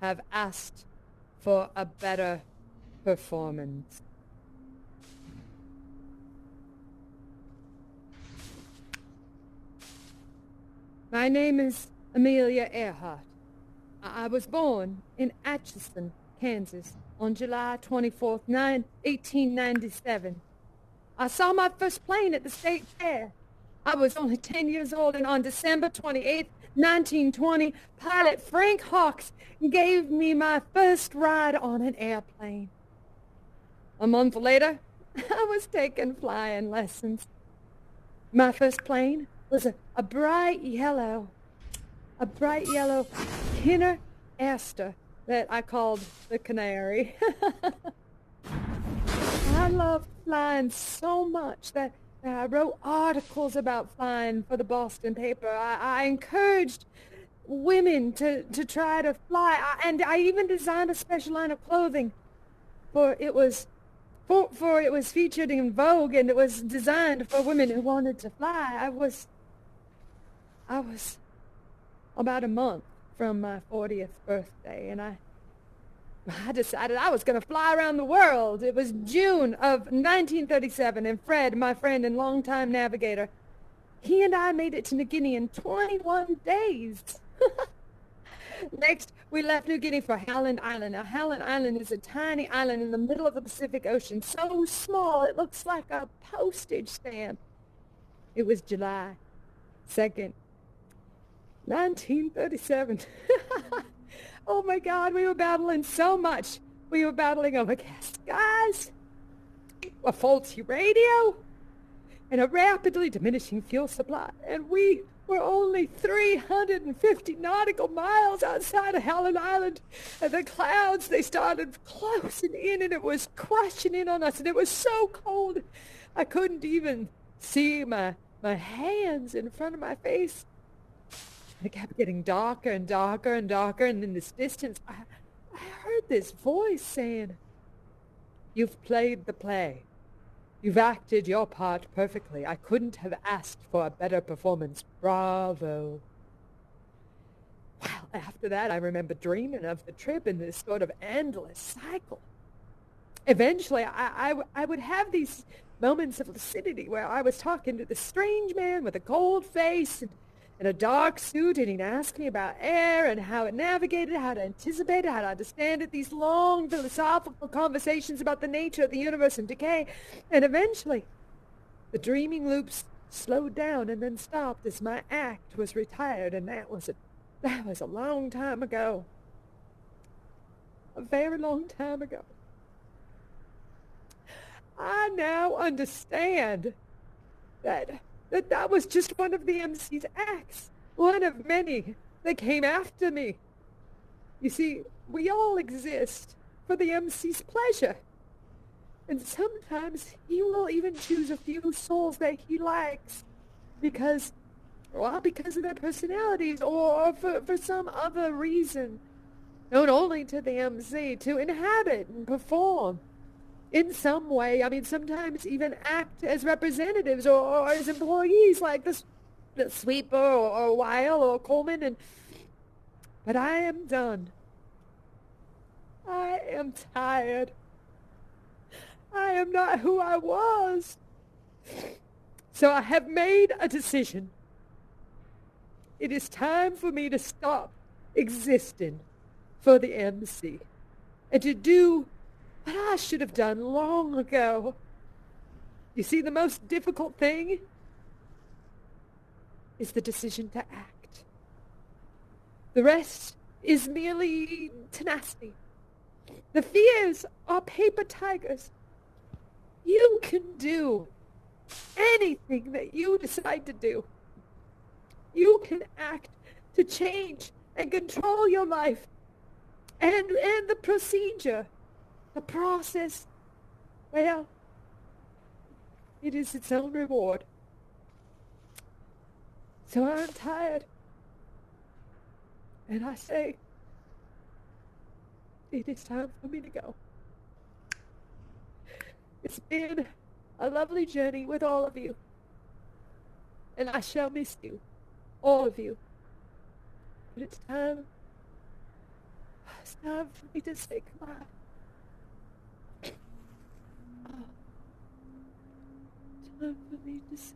have asked for a better performance. My name is Amelia Earhart. I was born in Atchison, Kansas, on July 24th, 1897. I saw my first plane at the State Fair. I was only 10 years old, and on December 28th, 1920, pilot Frank Hawks gave me my first ride on an airplane. A month later, I was taking flying lessons. My first plane was a bright yellow Kinner Aster that I called the Canary. I loved flying so much that I wrote articles about flying for the Boston paper. I encouraged women to try to fly, and I even designed a special line of clothing, for it was featured in Vogue, and it was designed for women who wanted to fly. I was about a month from my 40th birthday, and I decided I was going to fly around the world. It was June of 1937, and Fred, my friend and longtime navigator, he and I made it to New Guinea in 21 days. Next, we left New Guinea for Howland Island. Now, Howland Island is a tiny island in the middle of the Pacific Ocean, so small it looks like a postage stamp. It was July 2nd, 1937. Oh my God, we were battling so much. We were battling overcast skies, a faulty radio, and a rapidly diminishing fuel supply. And we were only 350 nautical miles outside of Howland Island. And the clouds, they started closing in, and it was crushing in on us. And it was so cold, I couldn't even see my hands in front of my face. It kept getting darker and darker and darker, and in this distance, I heard this voice saying, "You've played the play. You've acted your part perfectly. I couldn't have asked for a better performance. Bravo." Well, after that, I remember dreaming of the trip in this sort of endless cycle. Eventually, I would have these moments of lucidity where I was talking to this strange man with a cold face and a dark suit, and he'd ask me about air and how it navigated, how to anticipate it, how to understand it, these long philosophical conversations about the nature of the universe and decay. And eventually, the dreaming loops slowed down and then stopped as my act was retired, and that was a long time ago. A very long time ago. I now understand that was just one of the MC's acts, one of many that came after me. You see, we all exist for the MC's pleasure, and sometimes he will even choose a few souls that he likes because of their personalities or for some other reason, known only to the MC, to inhabit and perform in some way. I mean, sometimes even act as representatives or as employees, like the sweeper or Weil or Coleman. But I am done. I am tired. I am not who I was. So I have made a decision. It is time for me to stop existing for the MC and to do what I should have done long ago. You see, the most difficult thing is the decision to act. The rest is merely tenacity. The fears are paper tigers. You can do anything that you decide to do. You can act to change and control your life and the procedure. The process, well, it is its own reward. So I'm tired. And I say, it is time for me to go. It's been a lovely journey with all of you. And I shall miss you, all of you. But it's time It's time for me to say goodbye. Oh. Time for me to say